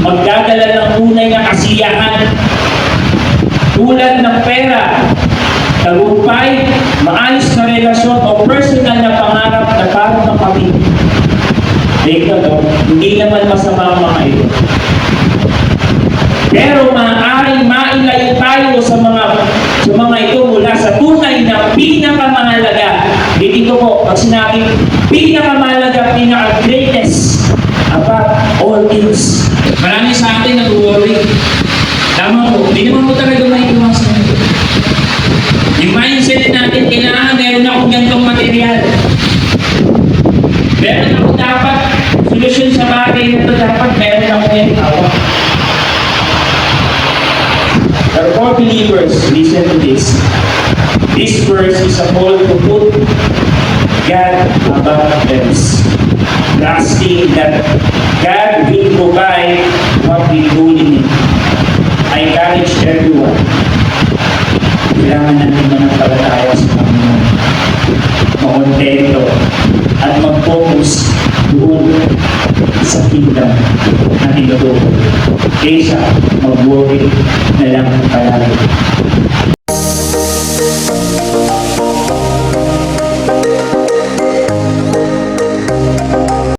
magdadala ng tunay na kasiyahan tulad ng pera, tagumpay, maayos na relasyon o personal na pangarap na parang ng pamilya. Dito, no? Hindi naman masama ang mga ito. Pero maaaring mailayo tayo sa mga ito mula sa tunay na pinakamahalaga. Dito po, pag sinabing pinakamahalaga, pinaka-greatest above all things. Marami sa atin nag-worry. Tama po, hindi naman po talaga maiiwasan ito. Yung mindset natin, kailangan meron akong gantong material. Meron ako dapat solusyon sa bagay na ito, dapat meron akong hawak. But for believers, listen to this. This verse is a call to put God above themselves, trusting that God will provide what we truly need. I encourage everyone. Kailangan natin manampalataya sa Panginoon, makontento, at mag-focus doon sa kingdom na tinuturo. Kaysa mag-worry na lang palagi.